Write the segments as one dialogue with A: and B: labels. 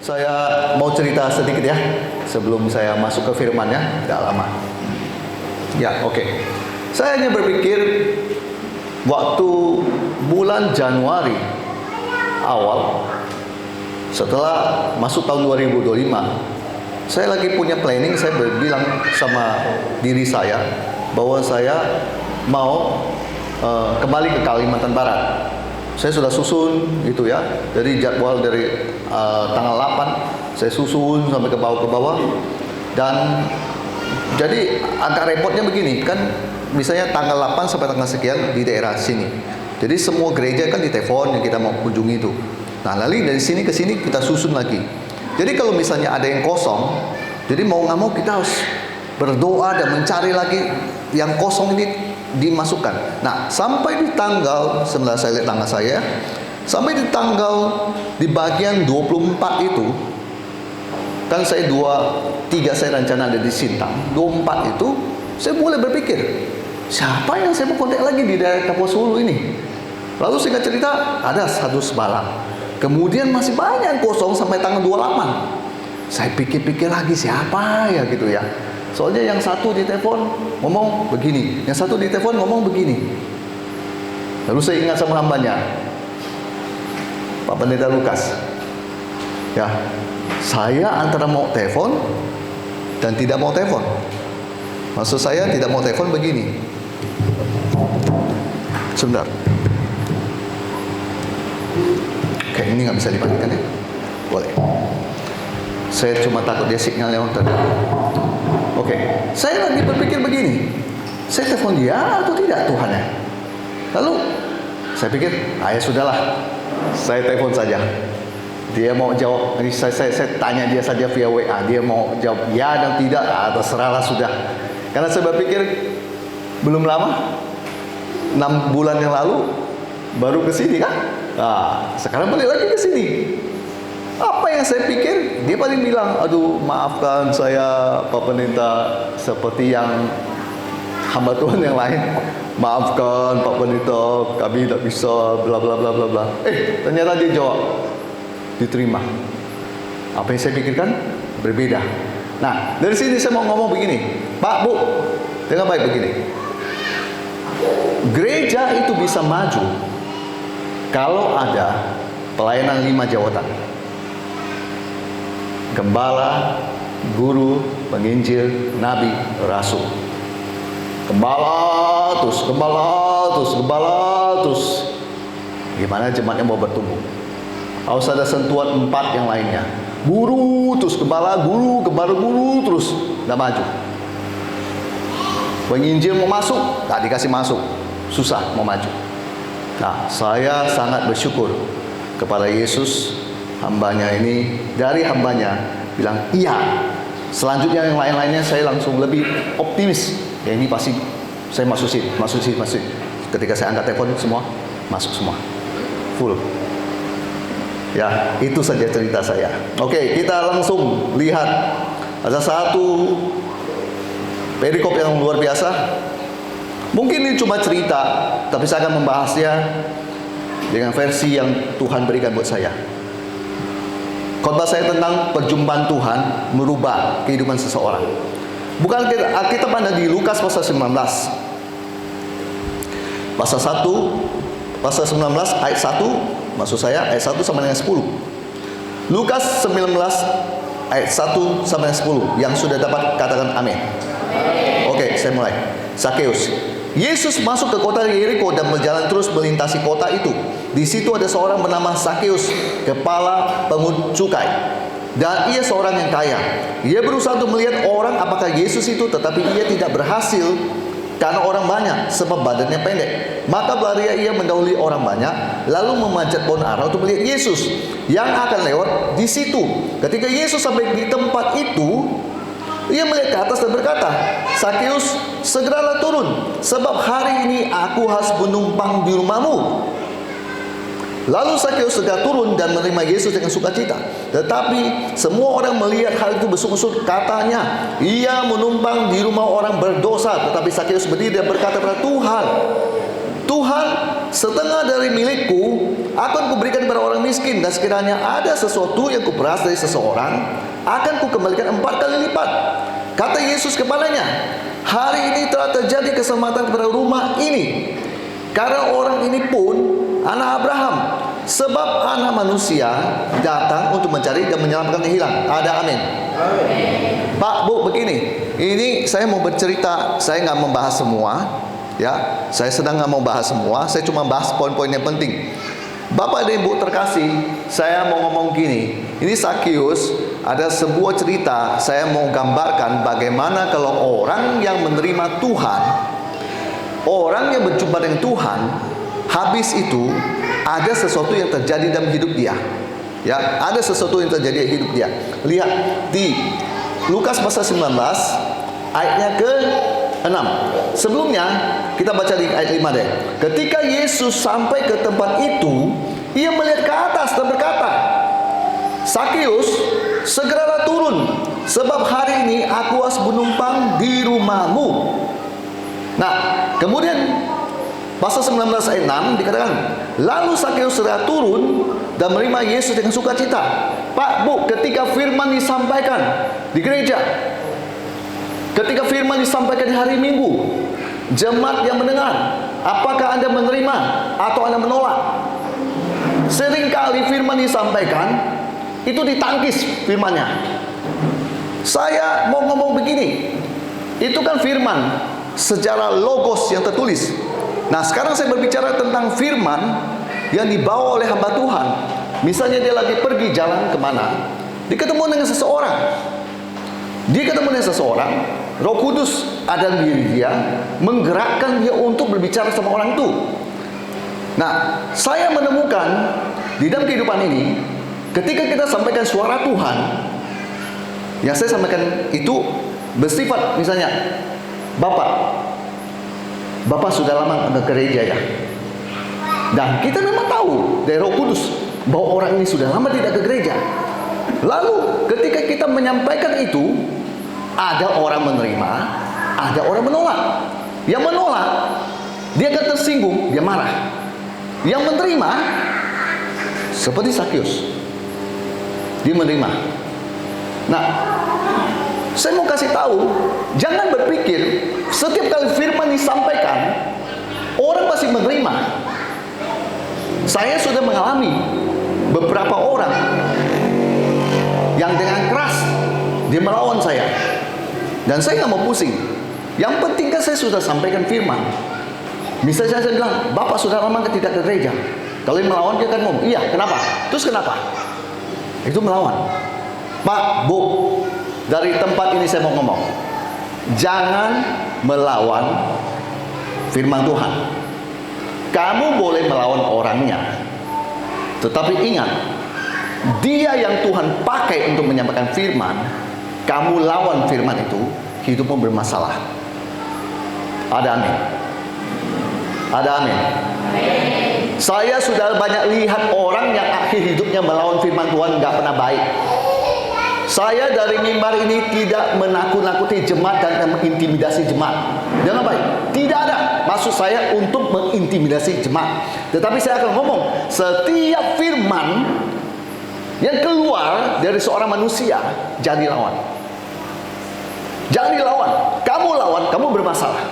A: Saya mau cerita sedikit ya, sebelum saya masuk ke firman-Nya, tidak lama. Ya, oke. Saya hanya berpikir waktu bulan Januari awal, setelah masuk tahun 2025, saya lagi punya planning. Saya bilang sama diri saya bahwa saya mau kembali ke Kalimantan Barat. Saya sudah susun gitu ya. Jadi jadwal dari tanggal 8 saya susun sampai ke bawah. Dan jadi agak repotnya begini kan, misalnya tanggal 8 sampai tanggal sekian di daerah sini. Jadi semua gereja kan ditelepon yang kita mau kunjungi itu. Nah, lalu dari sini ke sini kita susun lagi. Jadi kalau misalnya ada yang kosong, jadi mau nggak mau kita harus berdoa dan mencari lagi yang kosong ini dimasukkan. Nah, sampai di tanggal, sebenarnya saya lihat tanggal saya, sampai di tanggal di bagian 24 itu, kan saya 23 saya rencana ada di Sintang. 24 itu saya mulai berpikir, siapa yang saya mau kontak lagi di daerah Kapuas Hulu ini? Lalu singkat cerita, ada satu sebalang. Kemudian masih banyak yang kosong sampai tanggal 28. Saya pikir-pikir lagi, siapa ya gitu ya. Soalnya yang satu ditelepon ngomong begini, yang satu ditelepon ngomong begini. Lalu saya ingat sama hambanya, Pak Pendeta Lukas. Ya, saya antara mau telepon dan tidak mau telepon. Maksud saya tidak mau telepon begini. Sebentar. Oke, ini nggak bisa dipastikan ya? Boleh. Saya cuma takut dia sinyalnya tadi. Oke, saya lagi berpikir begini, saya telepon dia atau tidak Tuhan ya? Lalu saya pikir, ya sudahlah, saya telepon saja. Dia mau jawab, saya tanya dia saja via WA, dia mau jawab ya dan tidak, terserahlah sudah. Karena saya berpikir belum lama, 6 bulan yang lalu baru ke sini kan? Nah, sekarang balik lagi ke sini. Apa yang saya pikir, dia paling bilang, aduh maafkan saya Pak Pendeta, seperti yang hamba Tuhan yang lain, maafkan Pak Pendeta, kami tidak bisa bla bla bla bla bla. Ternyata dia jawab, diterima. Apa yang saya pikirkan berbeda. Nah, dari sini saya mau ngomong begini, Pak Bu, dengar baik begini. Gereja itu bisa maju kalau ada pelayanan 5 jawatan. Gembala, guru, penginjil, nabi, rasul. Gembala terus. Gimana jemaatnya mau bertumbuh? Harus ada sentuhan 4 yang lainnya. Guru terus gembala, guru terus, nggak maju. Penginjil mau masuk, nggak dikasih masuk, susah mau maju. Nah, saya sangat bersyukur kepada Yesus. Hambanya ini, dari hambanya bilang iya. Selanjutnya yang lain-lainnya saya langsung lebih optimis. Ya ini pasti saya masuk. Ketika saya angkat telepon semua masuk semua, full. Ya, itu saja cerita saya. Oke, kita langsung lihat. Ada satu perikop yang luar biasa. Mungkin ini cuma cerita, tapi saya akan membahasnya dengan versi yang Tuhan berikan buat saya. Khotbah saya tentang perjumpaan Tuhan merubah kehidupan seseorang. Bukan kita pada di Lukas pasal 19. Pasal 19 ayat 1, maksud saya ayat 1 sama dengan 10. Lukas 19 ayat 1 sama dengan 10. Yang sudah dapat katakan amin. Oke, saya mulai. Sakeus. Yesus masuk ke kota Yeriko dan berjalan terus melintasi kota itu. Di situ ada seorang bernama Sakeus, kepala pungut cukai, dan ia seorang yang kaya. Ia berusaha untuk melihat orang apakah Yesus itu, tetapi ia tidak berhasil karena orang banyak, sebab badannya pendek. Maka berlari ia mendahului orang banyak, lalu memanjat pohon ara untuk melihat Yesus yang akan lewat di situ. Ketika Yesus sampai di tempat itu, ia melihat ke atas dan berkata, Sakeus, segeralah turun, sebab hari ini aku harus menumpang di rumahmu. Lalu Sakeus segera turun dan menerima Yesus dengan sukacita. Tetapi semua orang melihat hal itu bersungguh-sungguh, katanya, ia menumpang di rumah orang berdosa. Tetapi Sakeus berdiri dan berkata kepada Tuhan, Tuhan, setengah dari milikku akan kuberikan kepada orang miskin, dan sekiranya ada sesuatu yang kuperas dari seseorang, akan kukembalikan 4 kali lipat. Kata Yesus kepadanya, hari ini telah terjadi keselamatan kepada rumah ini, karena orang ini pun anak Abraham. Sebab anak manusia datang untuk mencari dan menyelamatkan yang hilang. Ada amin? Pak, Bu, begini, ini saya mau bercerita, saya nggak membahas semua, ya. Saya sedang nggak mau bahas semua, saya cuma bahas poin-poin yang penting. Bapak dan Ibu terkasih, saya mau ngomong gini. Ini Sakius, ada sebuah cerita, saya mau gambarkan bagaimana kalau orang yang menerima Tuhan, orang yang berjumpa dengan Tuhan, habis itu ada sesuatu yang terjadi dalam hidup dia. Ya, ada sesuatu yang terjadi dalam hidup dia. Lihat di Lukas pasal 19 ayatnya ke-6. Sebelumnya kita baca di ayat 5 deh. Ketika Yesus sampai ke tempat itu, ia melihat ke atas dan berkata, Sakius, segeralah turun, sebab hari ini aku harus menumpang di rumahmu. Nah, kemudian pasal 19 ayat 6 dikatakan, lalu Sakius segera turun dan menerima Yesus dengan sukacita. Pak, Bu, ketika firman disampaikan di gereja, ketika firman disampaikan di hari Minggu, jemaat yang mendengar, apakah Anda menerima atau Anda menolak? Seringkali firman disampaikan, itu ditangkis firmannya. Saya mau ngomong begini, itu kan firman secara logos yang tertulis. Nah, sekarang saya berbicara tentang firman yang dibawa oleh hamba Tuhan. Misalnya dia lagi pergi jalan kemana, dia ketemu dengan seseorang. Dia ketemu dengan seseorang, Roh Kudus ada di diri dia, menggerakkan dia untuk berbicara sama orang itu. Nah, saya menemukan di dalam kehidupan ini, ketika kita sampaikan suara Tuhan, yang saya sampaikan itu bersifat misalnya, Bapak sudah lama ke gereja ya. Dan kita memang tahu dari Roh Kudus bahwa orang ini sudah lama tidak ke gereja. Lalu ketika kita menyampaikan itu, ada orang menerima, ada orang menolak. Yang menolak, dia akan tersinggung, dia marah. Yang menerima, seperti Sakius, dia menerima. Nah, saya mau kasih tahu, jangan berpikir setiap kali firman disampaikan, orang pasti menerima. Saya sudah mengalami beberapa orang yang dengan keras dia melawan saya, dan saya nggak mau pusing. Yang penting kan saya sudah sampaikan firman. Misalnya saya bilang, Bapak sudah lama tidak ke gereja. Kalau yang melawan dia kan ngomong, iya, kenapa? Terus kenapa? Itu melawan. Pak, Bu, dari tempat ini saya mau ngomong, jangan melawan firman Tuhan. Kamu boleh melawan orangnya, tetapi ingat, dia yang Tuhan pakai untuk menyampaikan firman, kamu lawan firman itu, hidupmu bermasalah. Ada amin? Ada amin? Saya sudah banyak lihat orang yang akhir hidupnya melawan firman Tuhan, nggak pernah baik. Saya dari mimbar ini tidak menakut-nakuti jemaat dan mengintimidasi jemaat. Jangan baik. Tidak ada maksud saya untuk mengintimidasi jemaat. Tetapi saya akan ngomong, setiap firman yang keluar dari seorang manusia, jangan dilawan. Jangan dilawan. Kamu lawan, kamu bermasalah.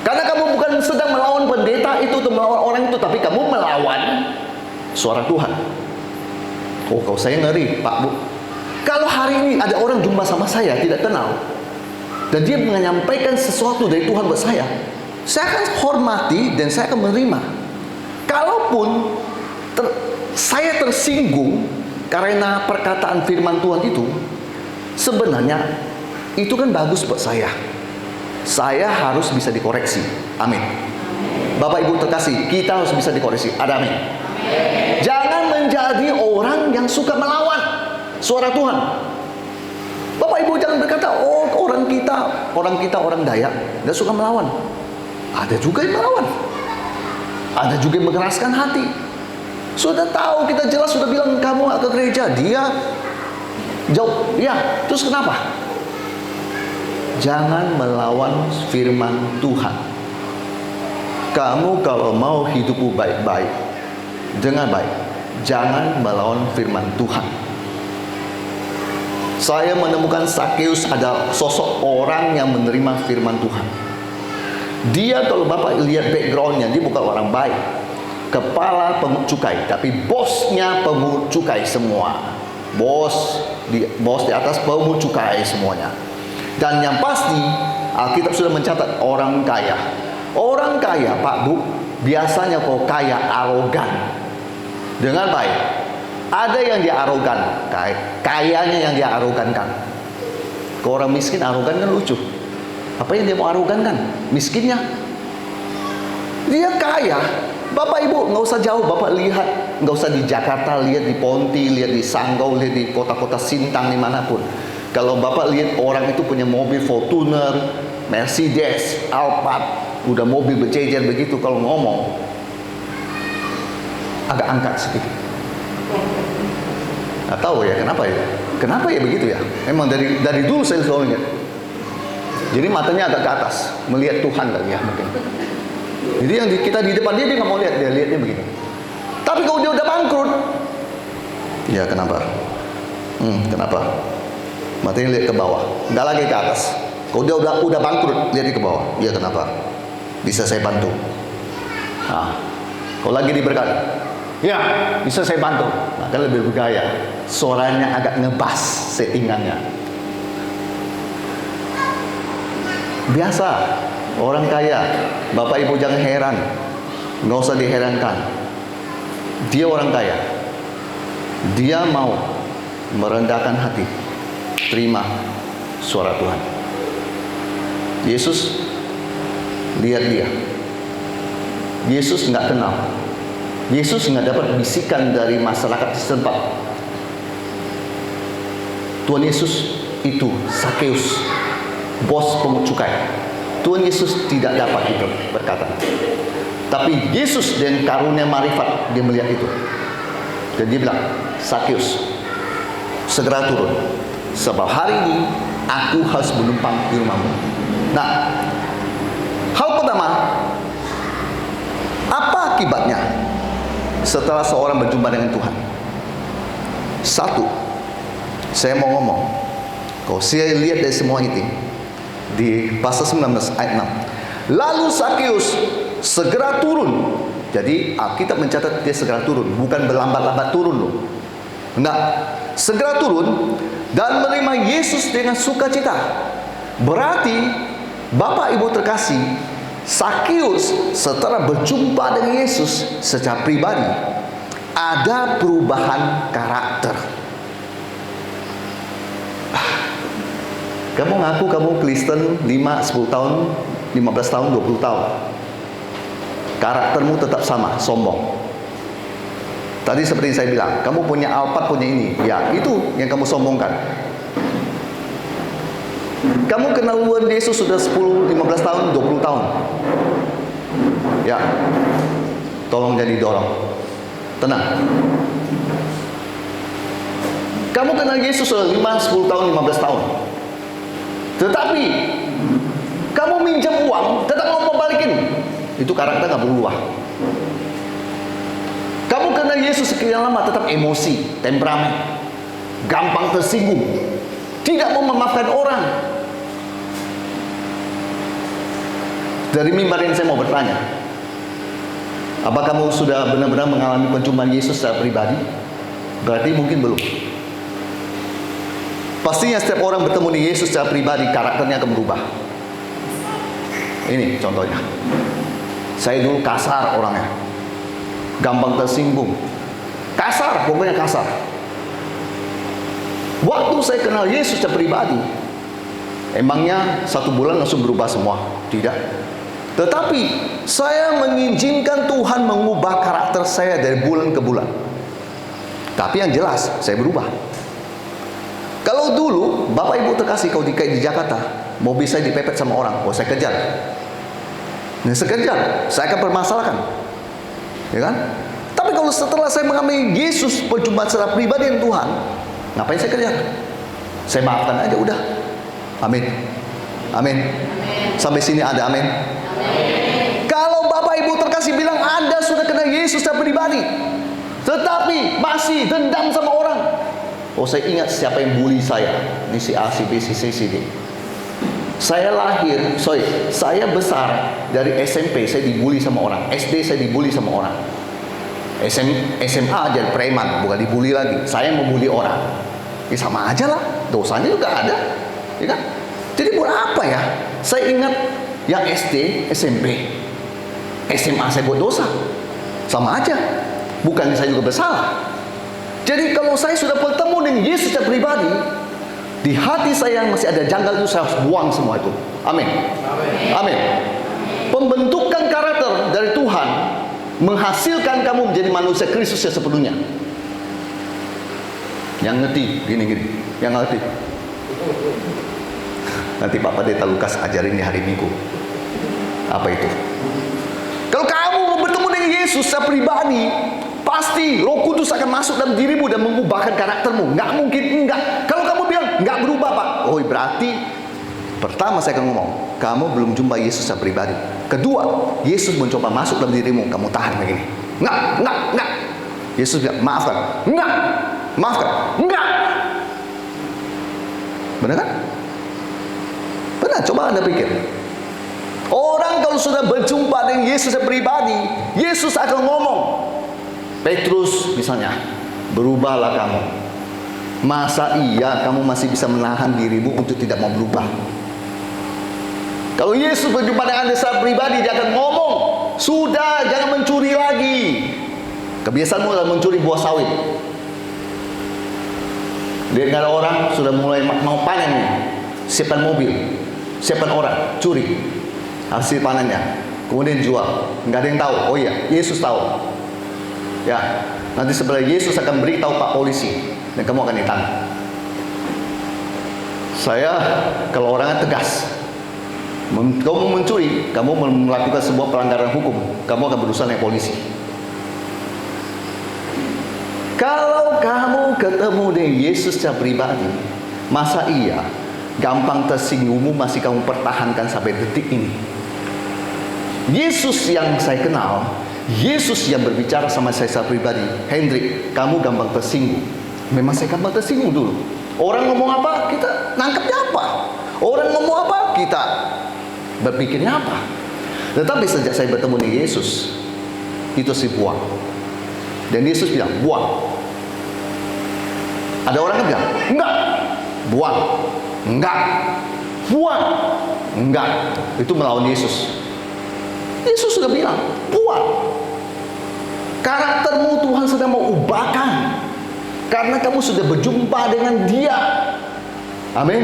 A: Karena kamu bukan sedang melawan pendeta itu atau melawan orang itu, tapi kamu melawan suara Tuhan. Oh, kalau saya ngeri, Pak, Bu. Kalau hari ini ada orang jumpa sama saya tidak kenal, dan dia menyampaikan sesuatu dari Tuhan buat saya akan hormati dan saya akan menerima. Kalaupun saya tersinggung karena perkataan firman Tuhan itu, sebenarnya itu kan bagus buat saya. Saya harus bisa dikoreksi. Amin. Bapak Ibu terkasih, kita harus bisa dikoreksi. Ada amin? Jangan menjadi orang yang suka melawan suara Tuhan. Bapak Ibu jangan berkata, oh orang kita orang Dayak nggak suka melawan. Ada juga yang melawan. Ada juga yang mengeraskan hati. Sudah tahu, kita jelas sudah bilang kamu nggak ke gereja, dia jawab, ya, terus kenapa? Jangan melawan firman Tuhan. Kamu kalau mau hidupmu baik-baik, dengan baik. Jangan melawan firman Tuhan. Saya menemukan Sakeus adalah sosok orang yang menerima firman Tuhan. Dia, kalau Bapak lihat backgroundnya, dia bukan orang baik. Kepala pemungut cukai, tapi bosnya pemungut cukai semua. Bos di atas pemungut cukai semuanya. Dan yang pasti, Alkitab sudah mencatat orang kaya. Orang kaya, Pak Bu, biasanya kok kaya arogan. Dengan baik. Ada yang dia arogan, kayanya yang dia arogankan. Kalau orang miskin arogan kan lucu. Apa yang dia mau arogankan? Miskinnya. Dia kaya. Bapak Ibu nggak usah jauh, Bapak lihat, nggak usah di Jakarta, lihat di Ponti, lihat di Sanggau, lihat di kota-kota Sintang, dimanapun. Kalau Bapak lihat orang itu punya mobil Fortuner, Mercedes, Alphard, udah mobil berjejer begitu, kalau ngomong agak angkat sedikit. Nggak tahu ya kenapa ya? Kenapa ya begitu ya? Memang dari dulu saya selalu lihat. Jadi matanya agak ke atas, melihat Tuhan kali ya mungkin. Jadi yang kita di depan dia nggak mau lihat, dia lihatnya begini. Tapi kalau dia udah bangkrut, ya kenapa? Kenapa? Matanya lihat ke bawah, nggak lagi ke atas. Kalau dia udah bangkrut, lihat ke bawah. Ya kenapa? Bisa saya bantu. Nah, kalau lagi diberkati, ya bisa saya bantu. Nah, kan lebih bergaya, suaranya agak ngebas settingannya. Biasa, orang kaya. Bapak Ibu jangan heran, nggak usah diherankan. Dia orang kaya, dia mau merendahkan hati, terima suara Tuhan. Yesus lihat dia. Yesus nggak kenal. Yesus nggak dapat bisikan dari masyarakat setempat. Tuhan Yesus itu Sakeus, bos pemungut cukai. Tuhan Yesus tidak dapat itu berkata. Tapi Yesus dengan karunia marifat, dia melihat itu. Dan dia bilang, Sakeus, segera turun, sebab hari ini aku harus menumpang di rumahmu. Nah, hal pertama, apa akibatnya setelah seorang berjumpa dengan Tuhan? Satu, saya mau ngomong, kalau saya lihat dari semua itu di pasal 19 ayat 6, lalu Sakeus segera turun. Jadi Alkitab mencatat dia segera turun, bukan berlambat-lambat turun loh. Nah, segera turun dan menerima Yesus dengan sukacita. Berarti Bapak Ibu terkasih, Sakeus setelah berjumpa dengan Yesus secara pribadi, ada perubahan karakter. Kamu ngaku kamu Kristen 5, 10 tahun, 15 tahun, 20 tahun. Karaktermu tetap sama, sombong. Tadi seperti saya bilang, kamu punya Alphard, punya ini. Ya, itu yang kamu sombongkan. Kamu kenal Tuhan Yesus sudah 10, 15 tahun, 20 tahun. Ya, tolong jadi dorong. Tenang. Kamu kenal Yesus sudah 5, 10 tahun, 15 tahun. Tetapi kamu minjam uang, tetap mau balikin. Itu karakter gak berubah. Kamu kenal Yesus sekian lama, tetap emosi, temperamen, gampang tersinggung, tidak mau memaafkan orang. Dari mimbar ini saya mau bertanya, apa kamu sudah benar-benar mengalami perjumpaan Yesus secara pribadi? Berarti mungkin belum. Pastinya setiap orang bertemu dengan Yesus secara pribadi, karakternya akan berubah. Ini contohnya. Saya dulu kasar orangnya, gampang tersinggung, kasar, pokoknya kasar. Waktu saya kenal Yesus secara pribadi, emangnya 1 bulan langsung berubah semua? Tidak. Tetapi saya mengizinkan Tuhan mengubah karakter saya dari bulan ke bulan. Tapi yang jelas, saya berubah. Kalau dulu, Bapak Ibu terkasih, kalau di Jakarta, mobil saya dipepet sama orang, saya kejar. Nah, sekejar, saya akan permasalahkan, ya kan? Tapi kalau setelah saya mengalami Yesus, perjumpaan secara pribadi dengan Tuhan, ngapain saya kejar? Saya maafkan aja, udah. Amin. Amin. Sampai sini ada amin. Kalau Bapak Ibu terkasih bilang Anda sudah kenal Yesus secara pribadi, frustasi, dendam sama orang. Oh, saya ingat siapa yang bully saya. Ini si A, si B, si C, si D. Saya besar dari SMP saya dibully sama orang. SD saya dibully sama orang. SMA jadi preman, bukan dibully lagi. Saya membuli orang. Ya sama aja lah, dosanya juga ada, ya kan? Jadi buat apa ya? Saya ingat yang SD, SMP, SMA saya buat dosa, sama aja. Bukannya saya juga bersalah. Jadi kalau saya sudah bertemu dengan Yesus secara pribadi, di hati saya yang masih ada janggal itu saya harus buang semua itu. Amin. Amin. Pembentukan karakter dari Tuhan menghasilkan kamu menjadi manusia Kristus yang sepenuhnya. Yang ngerti, gini. Yang ngerti. Nanti Pak Pendeta Lukas ajarin di hari Minggu. Apa itu? Kalau kamu mau bertemu dengan Yesus secara pribadi, pasti Roh Kudus akan masuk dalam dirimu dan mengubahkan karaktermu. Nggak mungkin enggak. Kalau kamu bilang nggak berubah, Pak, oh berarti pertama saya akan ngomong, kamu belum jumpa Yesus secara pribadi. Kedua, Yesus mencoba masuk dalam dirimu, kamu tahan begini. Enggak. Yesus bilang, maafkan. Enggak. Benar kan? Benar, coba Anda pikir. Orang kalau sudah berjumpa dengan Yesus secara pribadi, Yesus akan ngomong. Petrus misalnya, berubahlah kamu. Masa iya kamu masih bisa menahan dirimu untuk tidak mau berubah? Kalau Yesus berjumpa dengan Anda secara pribadi, dia akan ngomong, sudah, jangan mencuri lagi. Kebiasaanmu adalah mencuri buah sawit. Lihat nggak ada orang sudah mulai mau panen nih, siapkan mobil, siapkan orang, curi hasil panennya, kemudian jual. Nggak ada yang tahu. Oh iya, Yesus tahu. Ya, nanti sebelah Yesus akan beritahu Pak polisi dan kamu akan ditangkap. Saya kalau orangnya tegas, kamu mencuri, kamu melakukan sebuah pelanggaran hukum, kamu akan berurusan dengan polisi. Kalau kamu ketemu dengan Yesus secara pribadi, masa iya gampang tersinggungmu masih kamu pertahankan sampai detik ini? Yesus yang saya kenal, Yesus yang berbicara sama saya secara pribadi, Hendrik, kamu gampang tersinggung. Memang saya gampang tersinggung dulu. Orang ngomong apa, kita nangkepnya apa? Orang ngomong apa, kita berpikirnya apa? Tetapi sejak saya bertemu dengan Yesus, itu sih buang. Dan Yesus bilang, buang. Ada orang yang bilang, enggak, buang. Enggak, buang. Enggak, itu melawan Yesus. Yesus sudah bilang, buang. Karaktermu Tuhan sedang mau ubahkan, karena kamu sudah berjumpa dengan Dia. Amin.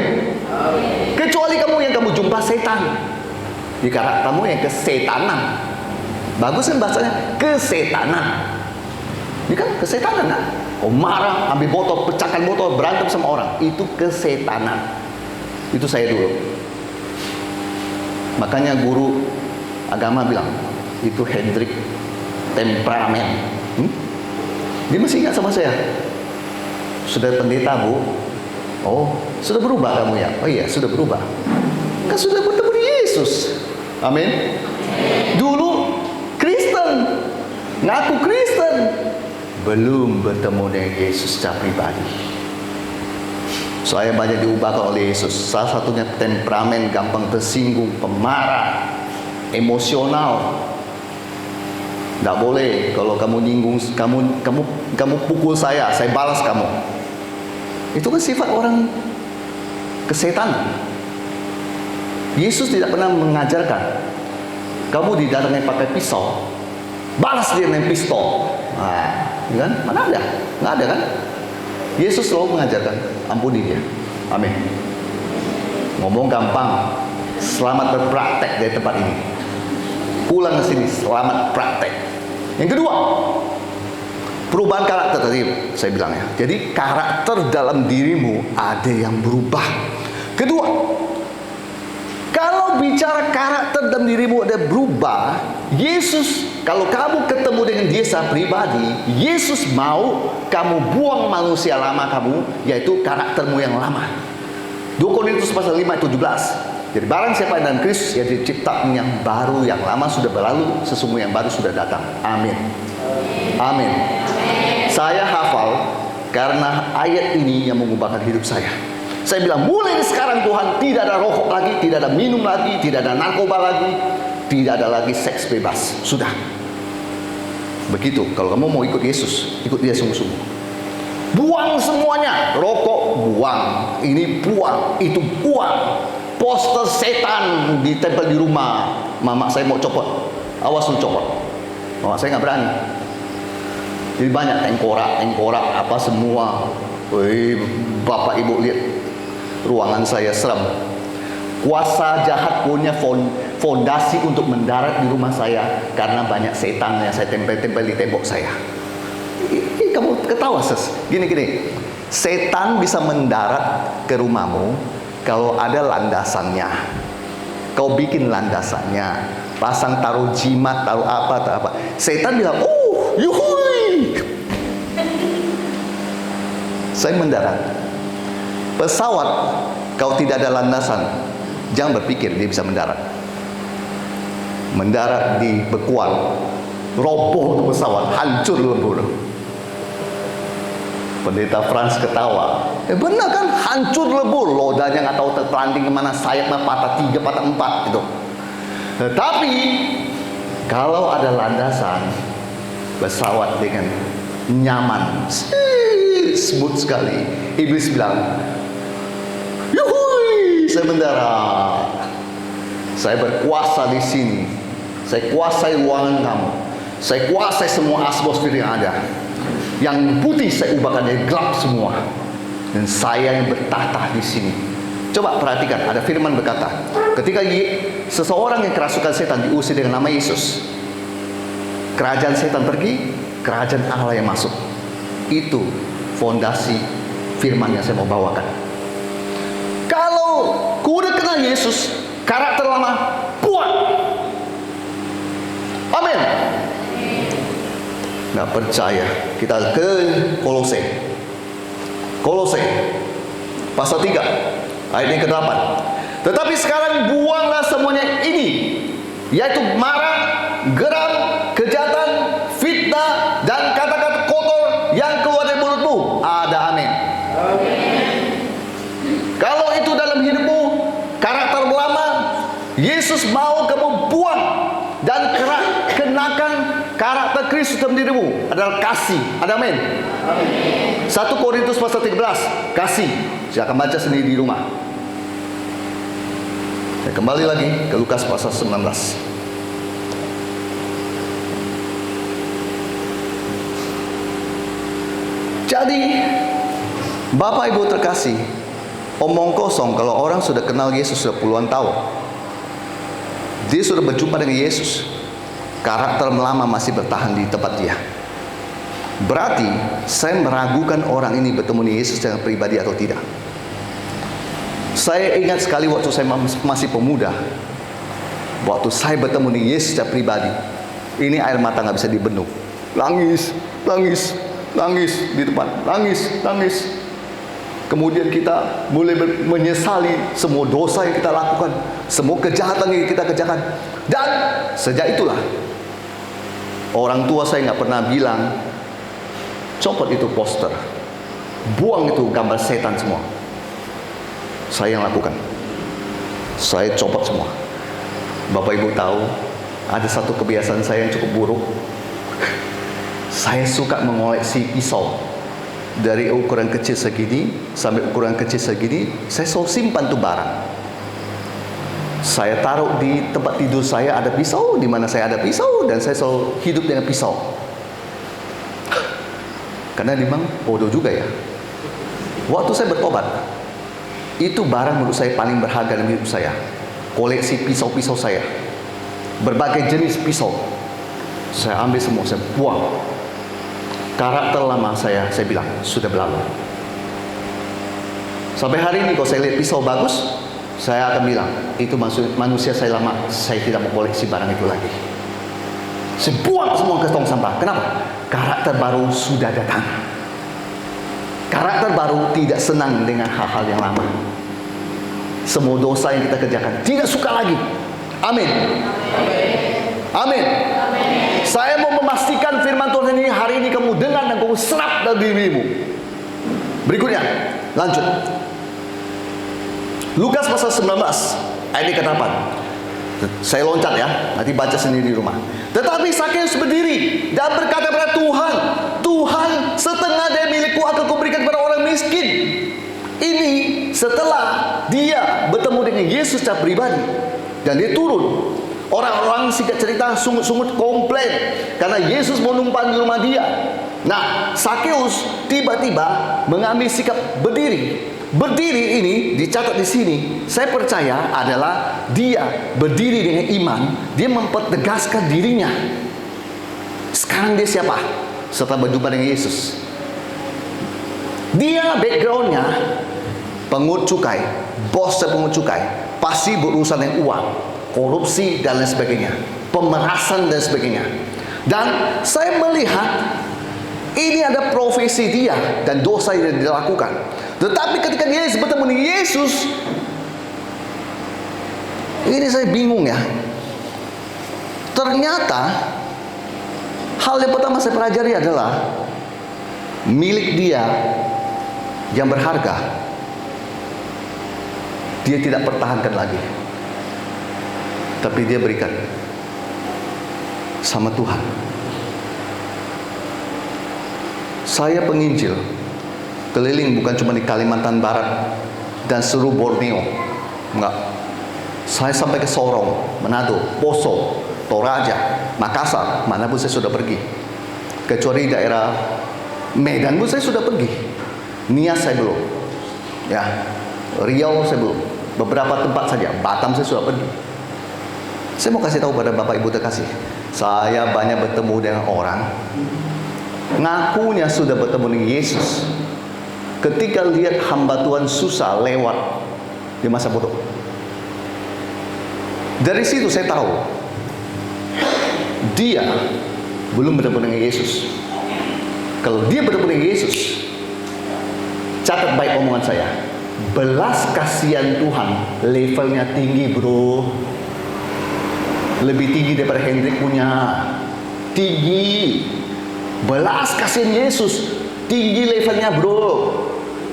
A: Kecuali kamu yang kamu jumpa setan, di karaktermu yang kesetanan. Bagus kan bahasanya, kesetanan. Ini kan kesetanan kan? Oh marah, ambil botol, pecahkan botol, berantem sama orang. Itu kesetanan. Itu saya dulu. Makanya guru agama bilang, itu Hendrik temperamen. Dia masih ingat sama saya. Sudah pendeta, Bu. Oh, sudah berubah kamu ya? Oh iya, sudah berubah. Kan sudah bertemu dengan Yesus. Amin. Dulu Kristen, ngaku Kristen, belum bertemu dengan Yesus secara pribadi. Saya banyak diubahkan oleh Yesus. Salah satunya temperamen, gampang tersinggung, pemarah, emosional. Tidak boleh kalau kamu nyinggung, kamu pukul saya balas kamu. Itu kan sifat orang kesetanan. Yesus tidak pernah mengajarkan kamu didatangi pakai pisau, balas dia dengan pistol. Nah, kan? Mana ada? Nggak ada kan? Yesus selalu mengajarkan, ampuni dia. Amin. Ngomong gampang, selamat berpraktek dari tempat ini. Pulang ke sini, selamat praktek. Yang kedua, perubahan karakter tadi saya bilang ya. Jadi karakter dalam dirimu ada yang berubah. Kedua, kalau bicara karakter dalam dirimu ada berubah, Yesus, kalau kamu ketemu dengan Dia secara pribadi, Yesus mau kamu buang manusia lama kamu, yaitu karaktermu yang lama. 2 Korintus pasal 5 ayat 17. Jadi barang siapa yang dalam Kristus, ia diciptakan yang baru, yang lama sudah berlalu, sesungguhnya yang baru sudah datang. Amin. Amin. Saya hafal hafal karena ayat ini yang mengubahkan hidup saya. Saya bilang, mulai sekarang Tuhan, tidak ada rokok lagi, tidak ada minum lagi, tidak ada narkoba lagi, tidak ada lagi seks bebas. Sudah. Begitu, kalau kamu mau ikut Yesus, ikut Dia sungguh-sungguh. Buang semuanya, rokok buang, ini buang, itu buang. Poster setan ditempel di rumah. Mama saya mau copot, awas lu copot. Mama saya nggak berani. Jadi banyak tengkorak apa semua. Woi, bapak ibu lihat ruangan saya seram. Kuasa jahat punya fondasi untuk mendarat di rumah saya karena banyak setan yang saya tempel-tempel di tembok saya. Ini kamu ketawa ses. Gini. Setan bisa mendarat ke rumahmu kalau ada landasannya. Kau bikin landasannya, pasang taruh jimat, taruh apa. Setan bilang, yuhui. Saya mendarat. Pesawat, kalau tidak ada landasan, jangan berpikir dia bisa mendarat. Mendarat di bekuan, roboh tuh pesawat, hancur lebur. Pendeta Frans ketawa. Benar kan, hancur lebur. Lodanya nggak tahu terpelanting kemana, sayapnya patah 3, patah 4 gitu. Tetapi kalau ada landasan, pesawat dengan nyaman, smooth sekali. Iblis bilang, yuhui, saya mendarat. Saya berkuasa di sini. Saya kuasai ruangan kamu. Saya kuasai semua atmosfer yang ada. Yang putih saya ubahkan jadi gelap semua. Dan saya yang bertahta di sini. Coba perhatikan, ada firman berkata, ketika seseorang yang kerasukan setan diusir dengan nama Yesus, kerajaan setan pergi, kerajaan Allah yang masuk. Itu fondasi firman yang saya mau bawakan. Kalau ku udah kenal Yesus, karakter lama buat. Amin. Nggak percaya, kita ke Kolose pasal 3 ayat yang ke-8. Tetapi sekarang buanglah semuanya ini, yaitu marah, geram, kejahatan, fitnah, dan kata-kata kotor yang keluar dari mulutmu. Ada amin. Kalau itu dalam hidupmu, karakter lama, Yesus mau kamu buang dan kenakan karakter Kristus dalam dirimu adalah kasih. Ada amin. 1 Korintus pasal 13, kasih. Silakan baca sendiri di rumah. Saya kembali lagi ke Lukas pasal 19. Jadi, Bapak Ibu terkasih, omong kosong kalau orang sudah kenal Yesus sudah puluhan tahun. Dia sudah berjumpa dengan Yesus. Karakter lama masih bertahan di tempat dia. Berarti saya meragukan orang ini bertemu dengan Yesus dengan pribadi atau tidak. Saya ingat sekali waktu saya masih pemuda, waktu saya bertemu dengan Yesus secara pribadi, ini air mata nggak bisa dibendung. Nangis di depan, nangis. Kemudian kita mulai menyesali semua dosa yang kita lakukan, semua kejahatan yang kita kerjakan. Dan sejak itulah orang tua saya nggak pernah bilang, copot itu poster, buang itu gambar setan semua. Saya yang lakukan. Saya copot semua. Bapak Ibu tahu, ada satu kebiasaan saya yang cukup buruk. Saya suka mengoleksi pisau. Dari ukuran kecil segini sampai ukuran kecil segini, saya selalu simpan tuh barang. Saya taruh di tempat tidur saya ada pisau, di mana saya ada pisau, dan saya selalu hidup dengan pisau. Karena memang bodoh juga ya. Waktu saya bertobat, itu barang menurut saya paling berharga dalam hidup saya. Koleksi pisau-pisau saya, berbagai jenis pisau, saya ambil semua, saya buang. Karakter lama saya bilang sudah berlalu. Sampai hari ini kalau saya lihat pisau bagus, saya akan bilang itu manusia saya lama. Saya tidak mau koleksi barang itu lagi. Saya buang semua ke tong sampah. Kenapa? Karakter baru sudah datang. Karakter baru tidak senang dengan hal-hal yang lama. Semua dosa yang kita kerjakan tidak suka lagi. Amin. Amin. Saya mau memastikan firman Tuhan ini hari ini kamu dengar dan kamu serap pada dirimu. Berikutnya, lanjut. Lukas pasal 19 ayat ke-8. Saya loncat ya, nanti baca sendiri di rumah. Tetapi Sakeus berdiri dan berkata kepada Tuhan, Tuhan, setengah dari milikku akan kuberikan kepada orang miskin. Ini setelah dia bertemu dengan Yesus secara pribadi. Dan dia turun. Orang-orang singkat cerita sungut-sungut komplain karena Yesus mau numpang di rumah dia. Nah, Sakeus tiba-tiba mengambil sikap berdiri. Berdiri ini dicatat di sini. Saya percaya adalah dia berdiri dengan iman. Dia mempertegaskan dirinya. Sekarang dia siapa? Setelah berjumpa dengan Yesus. Dia backgroundnya pungut cukai, bos pungut cukai, pasti berurusan dengan uang, korupsi dan lain sebagainya, pemerasan dan sebagainya. Dan saya melihat ini ada profesi dia dan dosa yang dilakukan. Tetapi ketika dia bertemu dengan Yesus, ini saya bingung ya. Ternyata hal yang pertama saya pelajari adalah milik dia yang berharga dia tidak pertahankan lagi, tapi dia berikan sama Tuhan. Saya penginjil keliling bukan cuma di Kalimantan Barat dan seluruh Borneo, enggak. Saya sampai ke Sorong, Manado, Poso, Toraja, Makassar, manapun saya sudah pergi. Kecuali daerah Medan pun saya sudah pergi. Nias saya belum, ya. Riau saya belum. Beberapa tempat saja. Batam saya sudah pergi. Saya mau kasih tahu pada Bapak Ibu terkasih, saya banyak bertemu dengan orang ngakunya sudah bertemu dengan Yesus. Ketika lihat hamba Tuhan susah lewat di masa bodoh, dari situ saya tahu dia belum bertemu dengan Yesus. Kalau dia bertemu dengan Yesus, catat baik omongan saya, belas kasihan Tuhan levelnya tinggi bro, lebih tinggi daripada Hendrik punya. Tinggi. Belas kasihan Yesus tinggi levelnya bro.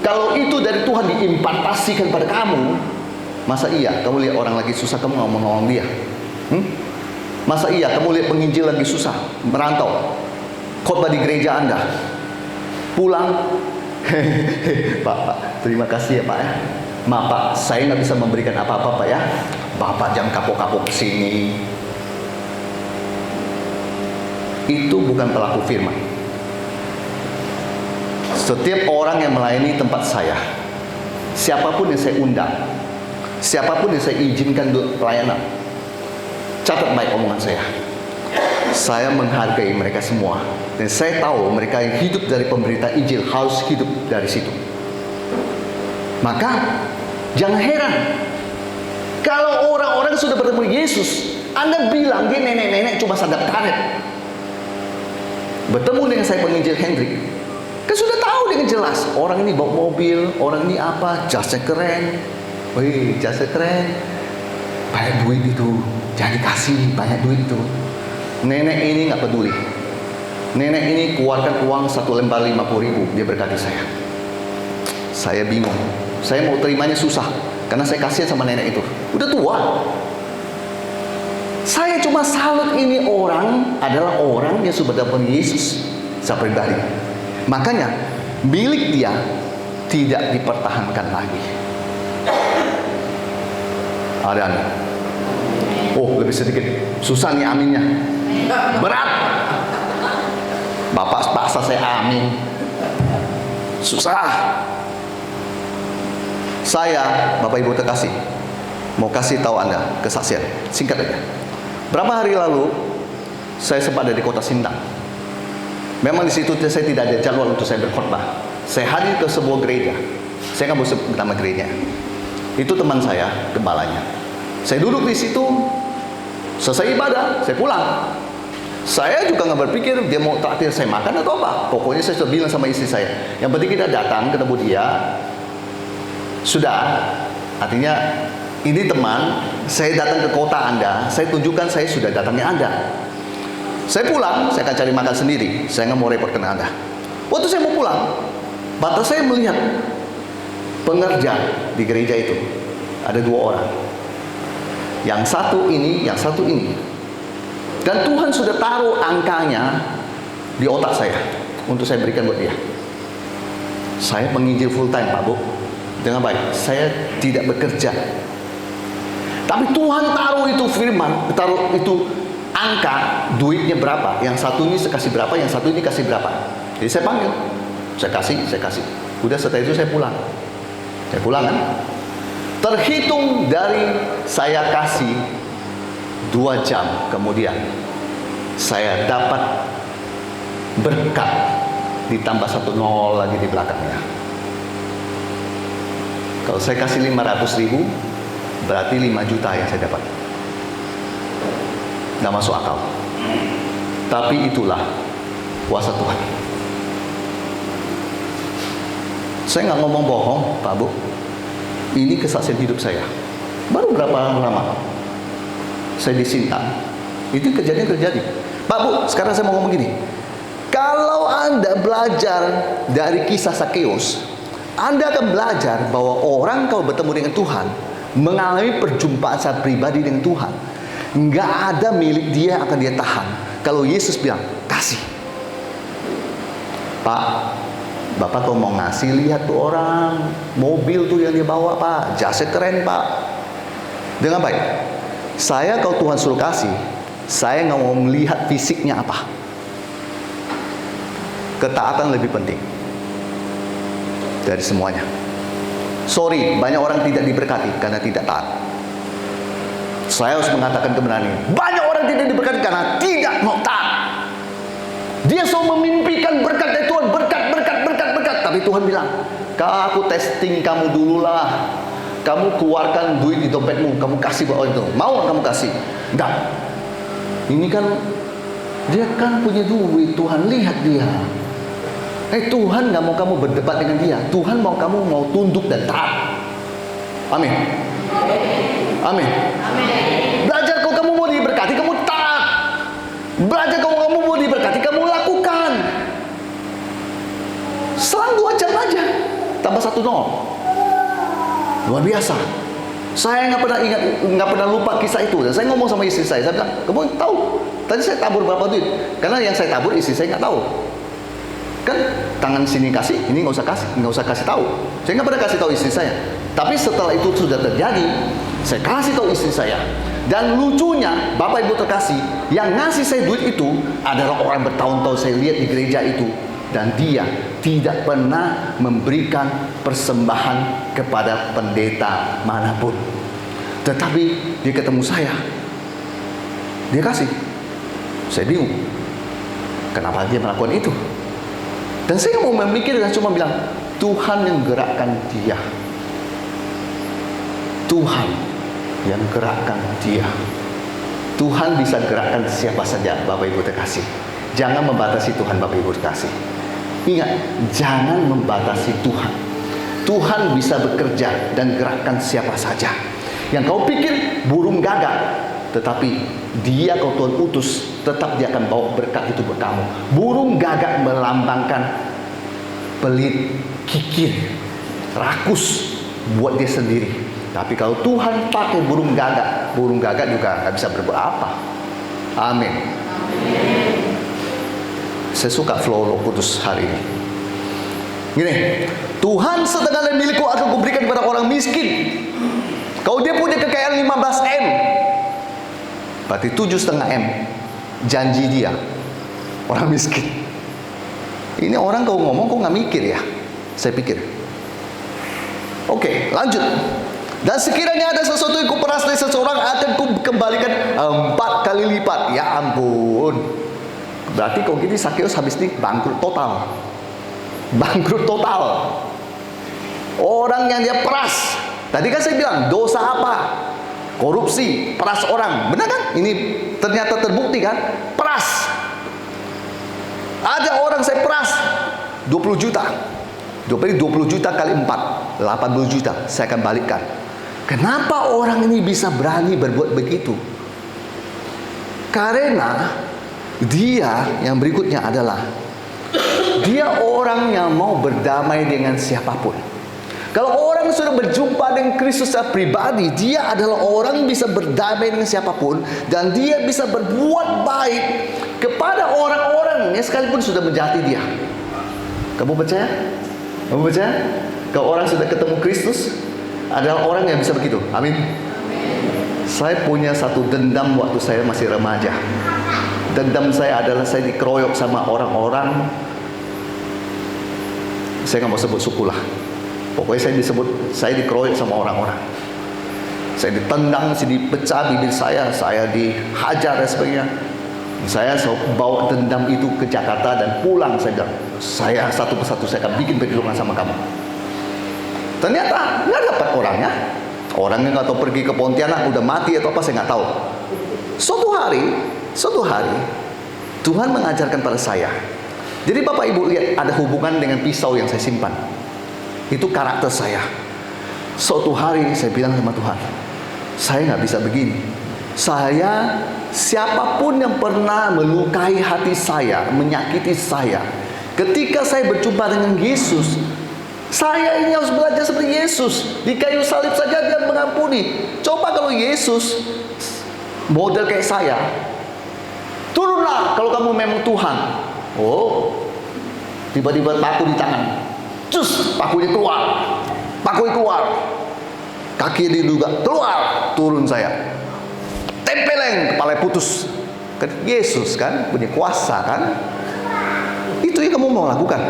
A: Kalau itu dari Tuhan diimpartasikan pada kamu, masa iya kamu lihat orang lagi susah kamu ngomong-ngomong dia? Masa iya kamu lihat penginjil lagi susah merantau, khotbah di gereja Anda, pulang Pak, terima kasih ya Pak ya. Maaf Pak, saya nggak bisa memberikan apa-apa Pak ya. Bapak jangan kapok-kapok kesini. Itu bukan pelaku firman. Setiap orang yang melayani tempat saya, siapapun yang saya undang, siapapun yang saya izinkan untuk pelayanan, catat baik omongan saya. Saya menghargai mereka semua. Dan saya tahu mereka yang hidup dari pemberita Injil harus hidup dari situ. Maka jangan heran kalau orang-orang sudah bertemu Yesus, Anda bilang dia nenek-nenek cuma sadap karet. Bertemu dengan saya penginjil Hendrik, kan sudah tahu dengan jelas orang ini bawa mobil, orang ini apa, jasnya keren. Wih, jasnya keren, banyak duit itu, jangan dikasih banyak duit itu. Nenek ini nggak peduli. Nenek ini keluarkan uang 1 lembar 50.000, dia berkati saya. Saya bingung. Saya mau terimanya susah karena saya kasihan sama nenek itu. Udah tua. Saya cuma salut ini orang adalah orang yang sudah dapat Yesus secara pribadi. Makanya milik dia tidak dipertahankan lagi. Ada nih. Oh, lebih sedikit. Susah nih aminnya. Berat. Bapak paksa saya amin. Susah. Saya, Bapak Ibu terkasih, mau kasih tahu Anda kesaksian. Singkat aja. Berapa hari lalu saya sempat ada di kota Sintang. Memang di situ saya tidak ada jadwal untuk saya berkhotbah. Saya hadir ke sebuah gereja. Saya nggak mau sebut nama gereja. Itu teman saya, gembalanya. Saya duduk di situ. Selesai ibadah, saya pulang. Saya juga nggak berpikir dia mau traktir saya makan atau apa. Pokoknya saya sudah bilang sama istri saya, yang penting kita datang ketemu dia. Sudah, artinya ini teman, saya datang ke kota Anda, saya tunjukkan saya sudah datangnya Anda. Saya pulang, saya akan cari makan sendiri. Saya nggak mau repot dengan Anda. Waktu saya mau pulang, mata saya melihat pengerja di gereja itu. Ada 2 orang. Yang satu ini, yang satu ini. Dan Tuhan sudah taruh angkanya di otak saya untuk saya berikan buat dia. Saya penginjil full time, Pak Bu. Dengan baik, saya tidak bekerja. Tapi Tuhan taruh itu firman, taruh itu angka, duitnya berapa. Yang satu ini saya kasih berapa, yang satu ini kasih berapa. Jadi saya panggil, saya kasih. Udah setelah itu saya pulang. Saya pulang kan. Terhitung dari saya kasih 2 jam kemudian, saya dapat berkat ditambah 1 nol lagi di belakangnya. Kalau saya kasih 500.000, berarti 5 juta yang saya dapat. Nggak masuk akal. Tapi itulah kuasa Tuhan. Saya nggak ngomong bohong, Pak Bu. Ini kesaksian hidup saya. Baru berapa lama saya disintang, itu kejadian terjadi. Pak Bu, sekarang saya mau ngomong gini. Kalau Anda belajar dari kisah Sakeus, Anda akan belajar bahwa orang kalau bertemu dengan Tuhan, mengalami perjumpaan secara pribadi dengan Tuhan, nggak ada milik dia akan dia tahan. Kalau Yesus bilang, kasih. Pak, Bapak kalau mau ngasih, lihat tuh orang, mobil tuh yang dia bawa, Pak, jasnya keren, Pak. Dengan baik, saya kalau Tuhan suruh kasih, saya nggak mau melihat fisiknya apa. Ketaatan lebih penting dari semuanya. Sorry, banyak orang tidak diberkati karena tidak taat. Saya harus mengatakan kebenaran ini. Banyak orang tidak diberkati karena tidak mau taat. Dia selalu memimpikan berkat dari Tuhan, berkat. Tapi Tuhan bilang, aku testing kamu dululah. Kamu keluarkan duit di dompetmu, kamu kasih buat orang itu. Mau kamu kasih? Enggak. Ini kan dia kan punya duit, Tuhan lihat dia. Tuhan nggak mau kamu berdebat dengan dia. Tuhan mau kamu mau tunduk dan taat. Amin. Amin. Belajar kalau kamu mau diberkati, kamu taat. Belajar kalau kamu mau diberkati, kamu lakukan. Selang 2 jam aja, tambah 1 nol. Luar biasa. Saya nggak pernah lupa kisah itu. Dan saya ngomong sama istri saya bilang, kamu tahu tadi saya tabur berapa duit? Karena yang saya tabur istri saya nggak tahu. Kan tangan sini kasih, ini nggak usah kasih tahu. Saya nggak pernah kasih tahu istri saya. Tapi setelah itu sudah terjadi, saya kasih tahu istri saya. Dan lucunya, Bapak Ibu terkasih, yang ngasih saya duit itu adalah orang bertahun-tahun saya lihat di gereja itu. Dan dia tidak pernah memberikan persembahan kepada pendeta manapun. Tetapi dia ketemu saya, dia kasih. Saya bingung, kenapa dia melakukan itu? Dan saya mau memikir dan cuma bilang, Tuhan yang gerakkan dia. Tuhan yang gerakkan dia. Tuhan bisa gerakkan siapa saja, Bapak Ibu terkasih. Jangan membatasi Tuhan, Bapak Ibu terkasih. Ingat, jangan membatasi Tuhan. Tuhan bisa bekerja dan gerakkan siapa saja. Yang kau pikir burung gagak, tetapi dia kalau Tuhan utus, tetap dia akan bawa berkat itu buat kamu. Burung gagak melambangkan pelit, kikir, rakus buat dia sendiri. Tapi kalau Tuhan pakai burung gagak juga nggak bisa berbuat apa. Amin. Saya suka flow Roh Kudus hari ini. Gini, Tuhan setengah milikku akan kuberikan kepada orang miskin. Kalau dia punya kekayaan 15 M, berarti 7,5 M janji dia orang miskin. Ini orang kau ngomong kau nggak mikir ya? Saya pikir. Oke, lanjut. Dan sekiranya ada sesuatu yang kuperas dari seseorang, akan kukembalikan 4 kali lipat. Ya ampun. Berarti kalau gini Sakeus habis ini bangkrut total. Bangkrut total. Orang yang dia peras. Tadi kan saya bilang, dosa apa? Korupsi, peras orang. Benar kan? Ini ternyata terbukti kan? Peras. Ada orang saya peras 20 juta. 20 juta kali 4, 80 juta. Saya akan balikkan. Kenapa orang ini bisa berani berbuat begitu? Karena dia yang berikutnya adalah Dia orang yang mau berdamai dengan siapapun. Kalau orang sudah berjumpa dengan Kristus secara pribadi, dia adalah orang bisa berdamai dengan siapapun, dan dia bisa berbuat baik kepada orang-orang yang sekalipun sudah menjati dia. Kamu percaya? Kamu percaya? Kalau orang sudah ketemu Kristus, adalah orang yang bisa begitu. Amin. Saya punya satu dendam waktu saya masih remaja. Dendam saya adalah saya dikeroyok sama orang-orang. Saya nggak mau sebut suku lah. Pokoknya saya dikeroyok sama orang-orang. Saya ditendang, saya dipecah bibir saya dihajar dan sebagainya. Saya bawa dendam itu ke Jakarta dan pulang. Saya bilang, saya satu persatu saya akan bikin perhitungan sama kamu. Ternyata nggak dapat orangnya. Orangnya nggak tahu pergi ke Pontianak, udah mati atau apa, saya nggak tahu. Suatu hari Tuhan mengajarkan pada saya. Jadi Bapak Ibu lihat, ada hubungan dengan pisau yang saya simpan. Itu karakter saya. Suatu hari saya bilang sama Tuhan, saya nggak bisa begini. Siapapun yang pernah melukai hati saya, menyakiti saya, ketika saya berjumpa dengan Yesus, saya ini harus belajar seperti Yesus. Di kayu salib saja dia mengampuni. Coba kalau Yesus model kayak saya, turunlah kalau kamu memang Tuhan. Oh, tiba-tiba paku di tangan, cus, pakunya keluar, kaki diduga keluar, turun saya, tempeleng, kepala putus. Kan Yesus kan punya kuasa kan? Itu yang kamu mau lakukan.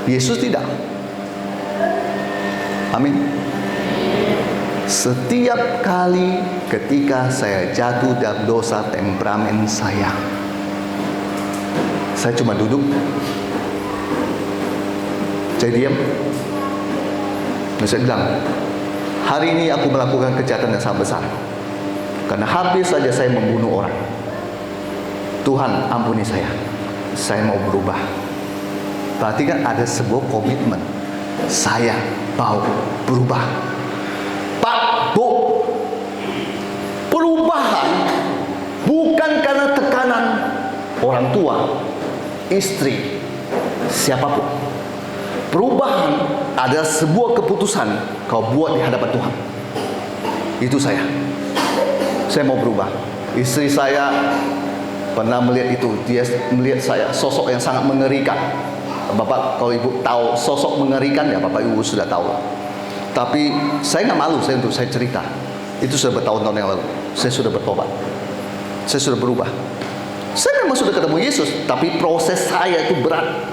A: Yesus tidak. Amin. Setiap kali ketika saya jatuh dalam dosa temperamen saya cuma duduk, saya diam. Dan saya bilang, hari ini aku melakukan kejahatan yang sangat besar, karena habis saja saya membunuh orang. Tuhan ampuni saya mau berubah. Berarti kan ada sebuah komitmen, saya mau berubah. Pak, Bu, perubahan bukan karena tekanan orang tua, istri, siapapun. Perubahan adalah sebuah keputusan kau buat di hadapan Tuhan. Itu saya mau berubah. Istri saya pernah melihat itu, dia melihat saya sosok yang sangat mengerikan. Bapak, kalau Ibu tahu sosok mengerikan, ya Bapak Ibu sudah tahu. Tapi saya nggak malu untuk saya cerita. Itu sudah bertahun-tahun yang lalu. Saya sudah bertobat. Saya sudah berubah. Saya memang sudah ketemu Yesus, tapi proses saya itu berat.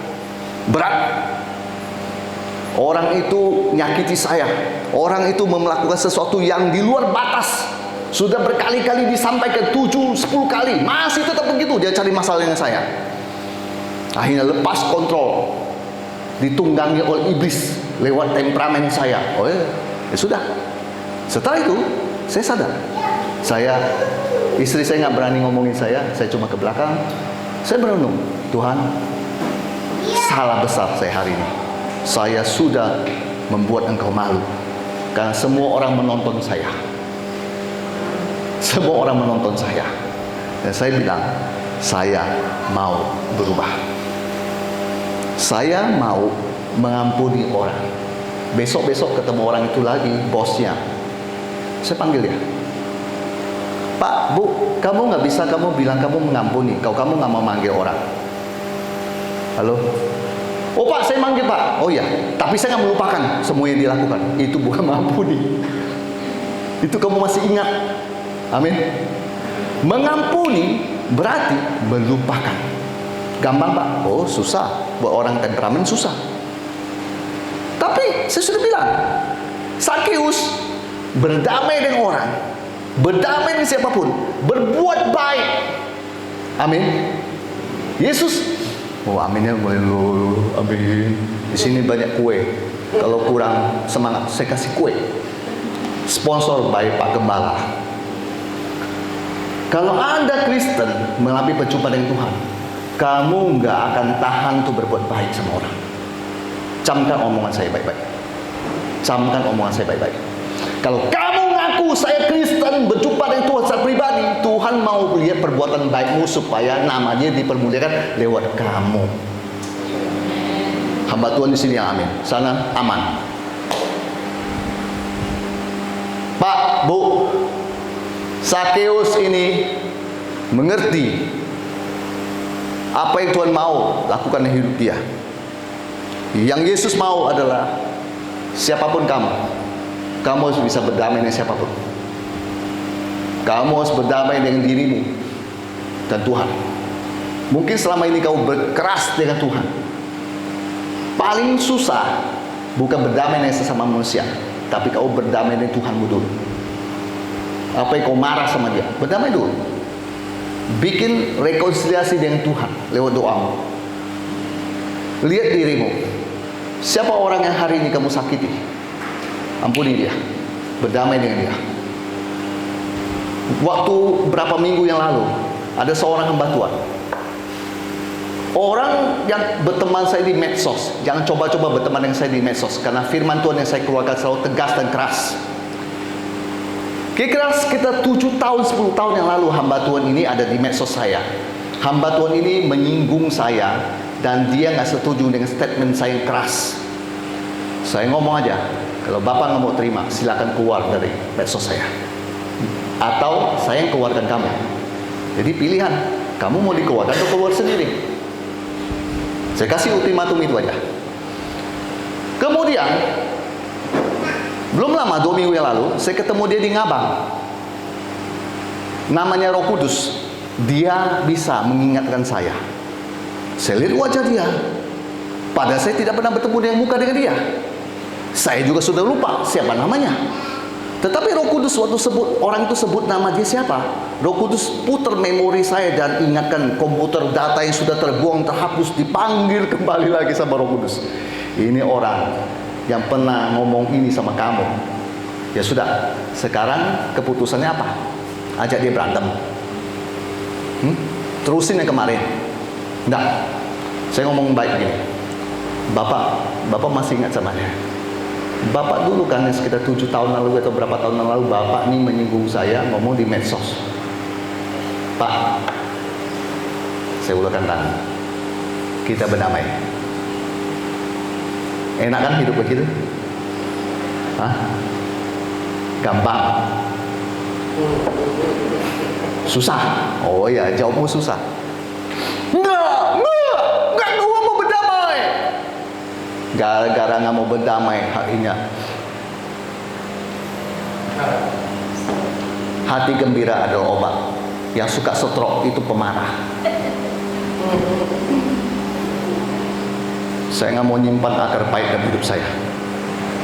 A: Orang itu nyakiti saya. Orang itu melakukan sesuatu yang di luar batas. Sudah berkali-kali disampaikan 7-10 kali, masih tetap begitu. Dia cari masalah dengan saya. Akhirnya lepas kontrol, ditunggangi oleh iblis lewat temperamen saya. Ya sudah. Setelah itu saya sadar, istri saya nggak berani ngomongin saya cuma ke belakang. Saya merenung, Tuhan, salah besar saya hari ini. Saya sudah membuat Engkau malu, karena semua orang menonton saya. Dan saya bilang, saya mau berubah. Saya mau mengampuni orang. Besok-besok ketemu orang itu lagi, bosnya. Saya panggil dia. Pak, Bu, kamu nggak bisa kamu bilang kamu mengampuni, kalau kamu nggak mau manggil orang. Halo? Oh Pak, saya manggil Pak. Oh ya, tapi saya nggak melupakan semua yang dilakukan. Itu bukan mengampuni. Itu kamu masih ingat. Amin. Mengampuni berarti melupakan. Gampang Pak? Oh susah. Buat orang temperamen susah. Tapi saya sudah bilang, Sakeus berdamai dengan orang, berdamai dengan siapapun, berbuat baik. Amin. Yesus, oh aminnya boleh lu, amin. Di sini banyak kue. Kalau kurang semangat, saya kasih kue. Sponsor by Pak Gembala. Kalau Anda Kristen melalui perjumpaan dengan Tuhan, kamu nggak akan tahan untuk berbuat baik sama orang. Camkan omongan saya baik-baik. Kalau kamu ngaku saya Kristen, berjumpa dengan Tuhan secara pribadi, Tuhan mau lihat perbuatan baikmu supaya namanya dipermuliakan lewat kamu. Hamba Tuhan di sini yang amin. Sana aman. Pak, Bu, Sakeus ini mengerti apa yang Tuhan mau lakukan di hidup dia. Yang Yesus mau adalah siapapun kamu harus bisa berdamai dengan siapapun. Kamu harus berdamai dengan dirimu dan Tuhan. Mungkin selama ini kamu berkeras dengan Tuhan. Paling susah bukan berdamai dengan sesama manusia, tapi kau berdamai dengan Tuhanmu dulu. Apa yang kau marah sama dia, berdamai dulu. Bikin rekonsiliasi dengan Tuhan lewat doamu. Lihat dirimu. Siapa orang yang hari ini kamu sakiti? Ampuni dia. Berdamai dengan dia. Waktu berapa minggu yang lalu, ada seorang hamba Tuhan. Orang yang berteman saya di medsos, jangan coba-coba berteman dengan saya di medsos, karena firman Tuhan yang saya keluarkan selalu tegas dan keras. Kira-kira sekitar 7 tahun, 10 tahun yang lalu hamba Tuhan ini ada di medsos saya. Hamba Tuhan ini menyinggung saya dan dia nggak setuju dengan statement saya yang keras. Saya ngomong aja, kalau Bapak nggak mau terima, silakan keluar dari medsos saya. Atau saya yang keluarkan kamu. Jadi pilihan, kamu mau dikeluarkan atau keluar sendiri. Saya kasih ultimatum itu aja. Kemudian belum lama, 2 minggu yang lalu, saya ketemu dia di Ngabang. Namanya Roh Kudus. Dia bisa mengingatkan saya. Saya lihat wajah dia. Padahal saya tidak pernah bertemu dengan muka dengan dia. Saya juga sudah lupa siapa namanya. Tetapi Roh Kudus waktu sebut, orang itu sebut nama dia siapa, Roh Kudus putar memori saya dan ingatkan komputer data yang sudah terbuang, terhapus, dipanggil kembali lagi sama Roh Kudus. Ini orang yang pernah ngomong ini sama kamu. Ya sudah, sekarang keputusannya apa? Ajak dia berantem. Terusin yang kemarin. Enggak. Saya ngomong baik begini. Bapak masih ingat sama dia. Bapak dulu kan sekitar 7 tahun lalu atau berapa tahun lalu, Bapak ini menyinggung saya, ngomong di medsos. Pak, saya ulurkan tangan. Kita berdamai. Enak kan hidup begitu? Hah? Gampang? Susah? Oh ya, jawabmu susah. Enggak gua mau berdamai. Gara-gara nggak mau berdamai hatinya. Hati gembira adalah obat. Yang suka stroke itu pemarah. Saya nggak mau nyimpan akar pahit dalam hidup saya.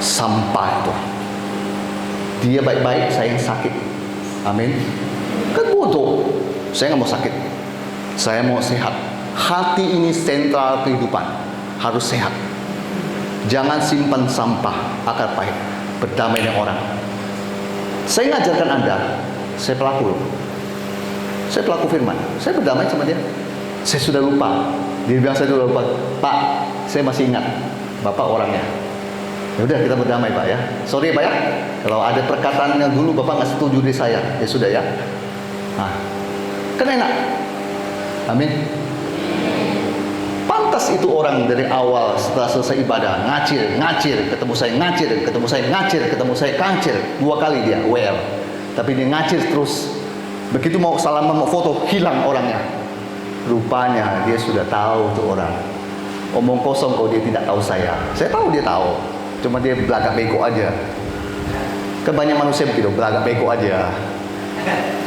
A: Sampah itu. Dia baik-baik, saya yang sakit. Amin. Kan bodoh. Saya nggak mau sakit. Saya mau sehat. Hati ini sentral kehidupan. Harus sehat. Jangan simpan sampah, akar pahit. Berdamai dengan orang. Saya ngajarkan Anda. Saya pelaku loh. Saya pelaku firman. Saya berdamai sama dia. Saya sudah lupa. Dia bilang saya sudah lupa. Pak, saya masih ingat. Bapak orangnya. Ya udah, kita berdamai Pak ya. Sorry Pak ya. Kalau ada perkataan yang dulu Bapak nggak setuju di saya, ya sudah ya. Nah, kan enak. Amin. Pantas itu orang dari awal setelah selesai ibadah ngacir, ketemu saya ngacir, ketemu saya ngacir, ketemu saya kancir. 2 kali dia well. Tapi dia ngacir terus. Begitu mau salaman, mau foto, hilang orangnya. Rupanya dia sudah tahu tuh orang. Omong kosong kalau dia tidak tahu saya. Saya tahu dia tahu. Cuma dia belagak bego aja. Kebanyakan manusia begitu, belagak bego aja.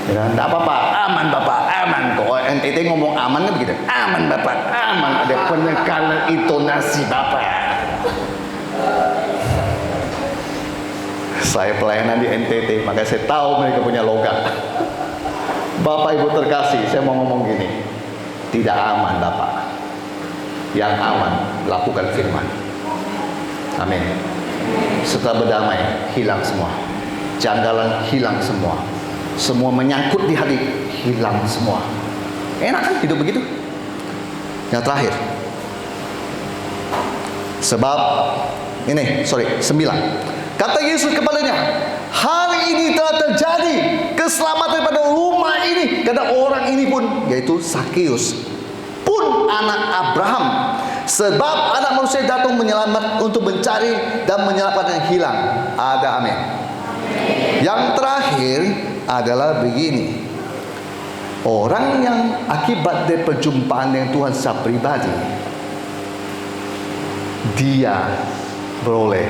A: Ya, enggak apa-apa, aman Bapak, aman. Kok NTT ngomong aman kan begitu? Aman Bapak, aman. Ada penekanan intonasi Bapak. Saya pelayanan di NTT, makanya saya tahu mereka punya logat. Bapak Ibu terkasih, saya mau ngomong gini. Tidak aman Bapak. Yang aman, lakukan firman. Amin. Setelah berdamai, hilang semua. Janggalan hilang semua. Semua menyangkut di hati, hilang semua. Enak kan hidup begitu? Yang terakhir. Sebab, 9. Kata Yesus kepadanya, hari ini telah terjadi keselamatan pada rumah ini. Karena orang ini pun, yaitu Sakeus, pun anak Abraham. Sebab anak manusia datang untuk mencari dan menyelamatkan yang hilang. Ada amin. Yang terakhir adalah begini. Orang yang akibat dari perjumpaan dengan Tuhan secara pribadi, dia beroleh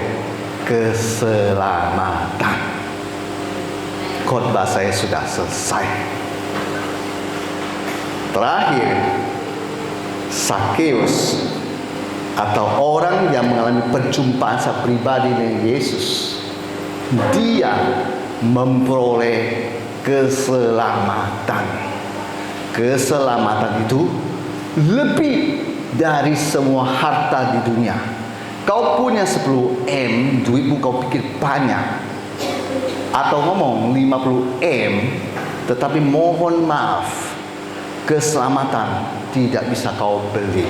A: keselamatan. Khotbah saya sudah selesai. Terakhir, Sakeus atau orang yang mengalami perjumpaan secara pribadi dengan Yesus, dia memperoleh keselamatan. Keselamatan itu lebih dari semua harta di dunia. Kau punya 10M, duitmu kau pikir banyak, atau ngomong 50M, tetapi mohon maaf, keselamatan tidak bisa kau beli.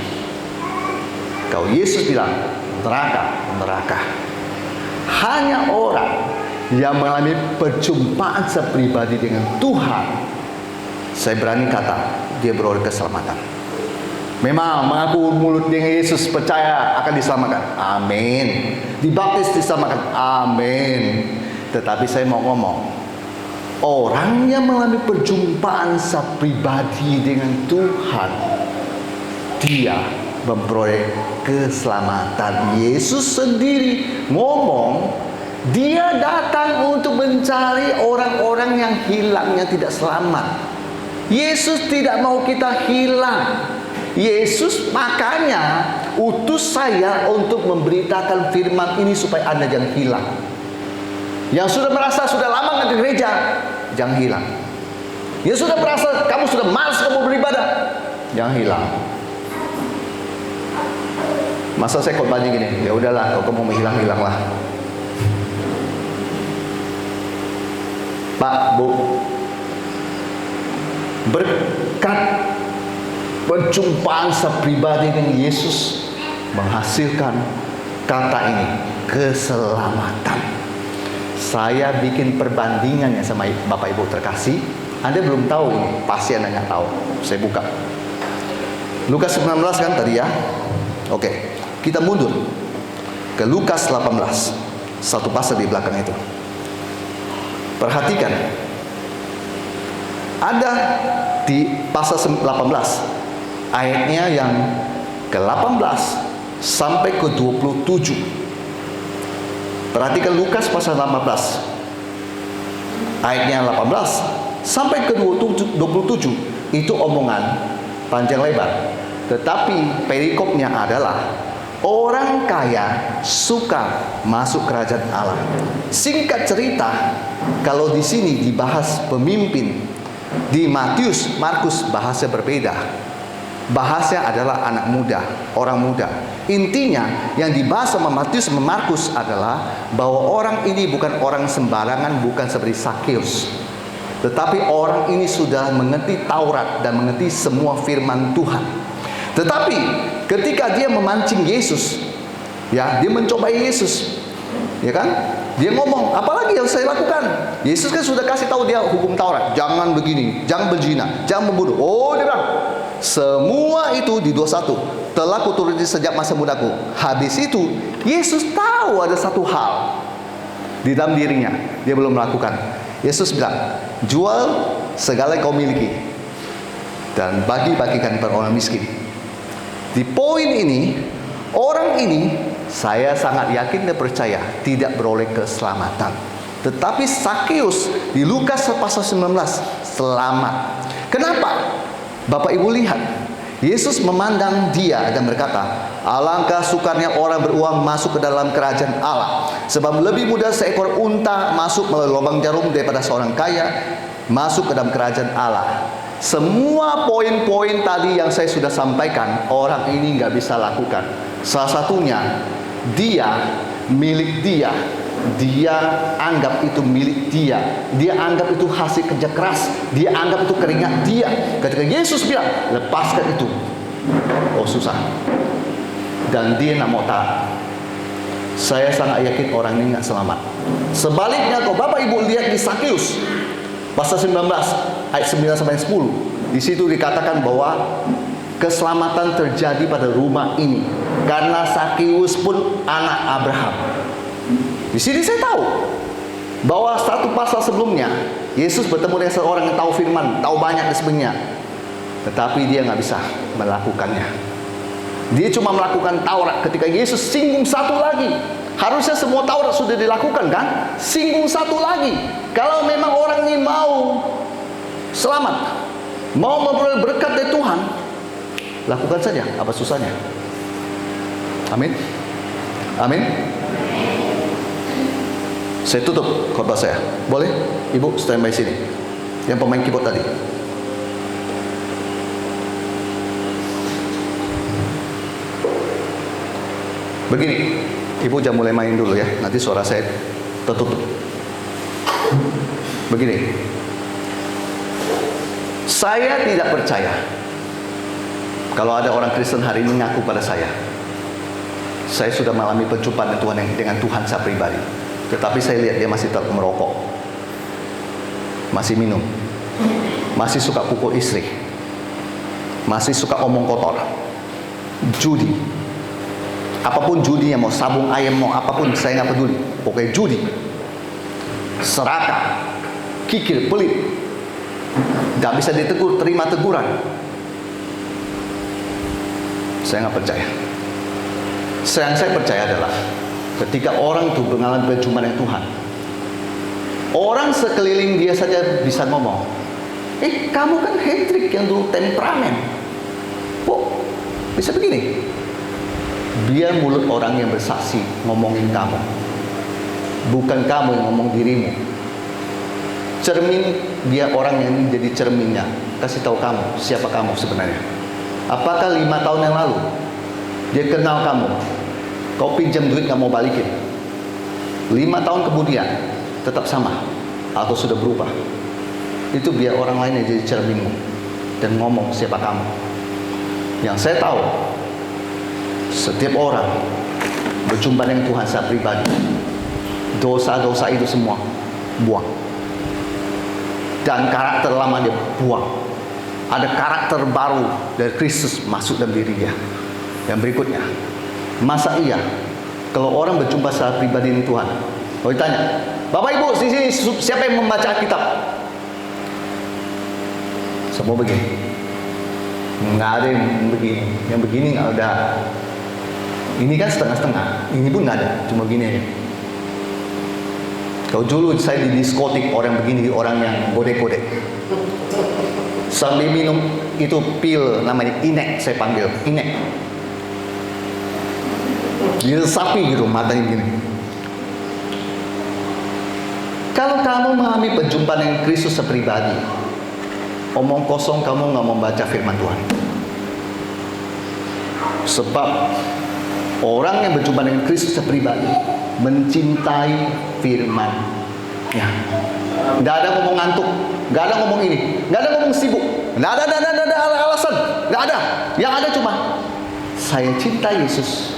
A: Kalau Yesus bilang neraka. Hanya orang yang mengalami perjumpaan sepribadi dengan Tuhan, saya berani kata, dia beroleh keselamatan. Memang mengaku mulut dengan Yesus, percaya akan diselamatkan, amin. Dibaptis diselamatkan, amin. Tetapi saya mau ngomong, orang yang mengalami perjumpaan sepribadi dengan Tuhan, dia memperoleh keselamatan. Yesus sendiri ngomong, dia datang untuk mencari orang-orang yang hilang, yang tidak selamat. Yesus tidak mau kita hilang. Yesus makanya utus saya untuk memberitakan firman ini supaya Anda jangan hilang. Yang sudah merasa sudah lama nggak ke gereja, jangan hilang. Yang sudah merasa kamu sudah malas kamu beribadah, jangan hilang. Masa saya khotbahnya gini, ya udahlah, kalau kamu mau hilang-hilanglah. Pak, Bu, berkat perjumpaan sepribadi dengan Yesus menghasilkan kata ini, keselamatan. Saya bikin perbandingannya sama Bapak Ibu terkasih. Anda belum tahu ini, pasti Anda nggak tahu. Saya buka Lukas 19 kan tadi ya. Oke, kita mundur ke Lukas 18, satu pasal di belakang itu. Perhatikan, ada di pasal 18 ayatnya yang ke-18 sampai ke-27. Perhatikan Lukas pasal 18 ayatnya 18 sampai ke-27. Itu omongan panjang lebar, tetapi perikopnya adalah orang kaya suka masuk kerajaan Allah. Singkat cerita, kalau di sini dibahas pemimpin, di Matius, Markus bahasa berbeda. Bahasanya adalah anak muda, orang muda. Intinya yang dibahas sama Matius sama Markus adalah bahwa orang ini bukan orang sembarangan, bukan seperti Sakeus, tetapi orang ini sudah mengerti Taurat dan mengerti semua firman Tuhan. Tetapi ketika dia memancing Yesus, ya, dia mencobai Yesus, ya kan? Dia ngomong, apalagi yang saya lakukan? Yesus kan sudah kasih tahu dia hukum Taurat, jangan begini, jangan berzina, jangan membunuh. Oh, dia bilang, semua itu di 21 telah kuturuti sejak masa mudaku. Habis itu Yesus tahu ada satu hal di dalam dirinya dia belum melakukan. Yesus bilang, jual segala yang kau miliki dan bagi-bagikan kepada orang miskin. Di poin ini, orang ini saya sangat yakin dan percaya tidak beroleh keselamatan. Tetapi Sakeus di Lukas pasal 19 selamat. Kenapa? Bapak Ibu lihat, Yesus memandang dia dan berkata, alangkah sukarnya orang beruang masuk ke dalam kerajaan Allah. Sebab lebih mudah seekor unta masuk melalui lubang jarum daripada seorang kaya masuk ke dalam kerajaan Allah. Semua poin-poin tadi yang saya sudah sampaikan, orang ini nggak bisa lakukan. Salah satunya, dia milik dia. Dia anggap itu milik dia. Dia anggap itu hasil kerja keras. Dia anggap itu keringat dia. Ketika Yesus bilang, lepaskan itu, oh susah. Dan dia nak mau taat. Saya sangat yakin orang ini nggak selamat. Sebaliknya, kalau Bapak Ibu lihat di Sakeus pasal 19 ayat 9 sampai 10, di situ dikatakan bahwa keselamatan terjadi pada rumah ini karena Sakeus pun anak Abraham. Di sini saya tahu bahwa satu pasal sebelumnya Yesus bertemu dengan seorang yang tahu firman, tahu banyak sebenarnya, tetapi dia nggak bisa melakukannya. Dia cuma melakukan Taurat. Ketika Yesus singgung satu lagi, harusnya semua Taurat sudah dilakukan kan? Singgung satu lagi. Kalau memang orang ini mau selamat, mau memperoleh berkat dari Tuhan, lakukan saja. Apa susahnya? Amin. Amin. Saya tutup khotbah saya. Boleh? Ibu standby sini. Yang pemain keyboard tadi. Begini, Ibu jangan mulai main dulu ya. Nanti suara saya tertutup. Begini. Saya tidak percaya kalau ada orang Kristen hari ini ngaku pada saya sudah mengalami perjumpaan dengan Tuhan saya pribadi. Tetapi saya lihat dia masih tetap merokok, masih minum, masih suka pukul istri, masih suka omong kotor, judi. Apapun judinya, mau sabung ayam, mau apapun, saya nggak peduli. Pokoknya judi, serakah, kikir, pelit, nggak bisa ditegur, terima teguran. Saya nggak percaya. Yang saya percaya adalah ketika orang itu mengalami perjumpaan dengan Tuhan, orang sekeliling dia saja bisa ngomong, kamu kan Hendrik yang dulu temperamen, kok bisa begini? Biar mulut orang yang bersaksi ngomongin kamu, bukan kamu yang ngomong dirimu. Cermin, dia orang yang jadi cerminnya, kasih tahu kamu siapa kamu sebenarnya. Apakah 5 tahun yang lalu dia kenal kamu, kau pinjam duit gak mau balikin, 5 tahun kemudian tetap sama atau sudah berubah? Itu biar orang lain yang jadi cerminmu dan ngomong siapa kamu. Yang saya tahu, setiap orang berjumpa dengan Tuhan secara pribadi, dosa-dosa itu semua buang, dan karakter lama dia buang. Ada karakter baru dari Kristus masuk dalam diri dia. Yang berikutnya, masa iya kalau orang berjumpa secara pribadi dengan Tuhan, kalau ditanya, Bapak Ibu di sini siapa yang membaca Alkitab? Semua begini. Nggak ada yang begini. Yang begini nggak ada. Ini kan setengah-setengah. Ini pun nggak ada, cuma gini aja. Kalau dulu saya di diskotik, orang begini, orang yang godek-godek, sambil minum itu pil namanya inek, saya panggil inek. Dia sapi gitu, matanya begini. Kalau kamu mengalami perjumpaan dengan Kristus sepribadi, omong kosong kamu nggak membaca firman Tuhan. Sebab orang yang berjumpa dengan Kristus sepribadi mencintai firman. Ya. Nggak ada ngomong ngantuk, nggak ada ngomong ini, nggak ada ngomong sibuk, nggak ada alasan, nggak ada. Yang ada cuma saya cinta Yesus,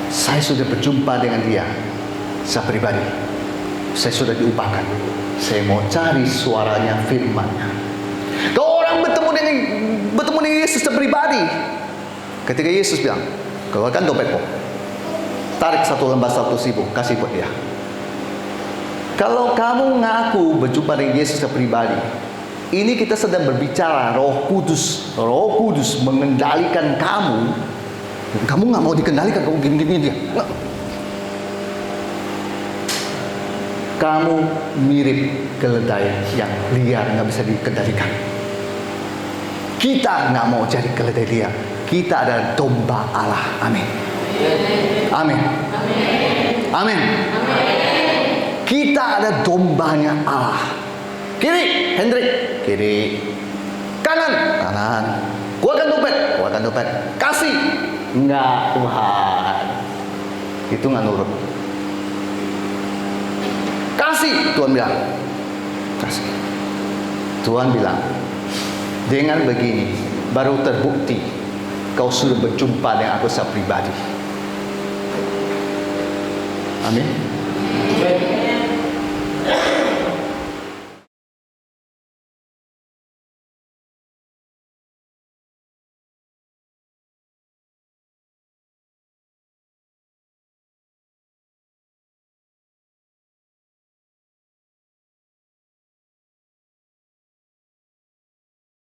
A: saya sudah berjumpa dengan Dia secara pribadi, saya sudah diubahkan, saya mau cari suaranya, firman-Nya. Kalau orang bertemu dengan Yesus secara pribadi, ketika Yesus bilang, keluarkan dompetmu, tarik 1 lembar 1.000, kasih buat dia. Kalau kamu ngaku berjumpa dengan Yesus secara pribadi, ini kita sedang berbicara Roh Kudus mengendalikan kamu. Kamu nggak mau dikendalikan, kamu gini-gini dia. Nggak. Kamu mirip keledai yang liar, nggak bisa dikendalikan. Kita nggak mau jadi keledai liar. Kita adalah domba Allah. Amin. Amin. Amin. Kita ada dombanya Allah. Kiri, Hendrik. Kiri. Kanan. Keluarkan dompet. Kasih. Enggak, Tuhan. Itu nggak nurut. Kasih, Tuhan bilang. Kasih. Tuhan bilang, dengan begini baru terbukti kau sudah berjumpa dengan aku secara pribadi. Amin.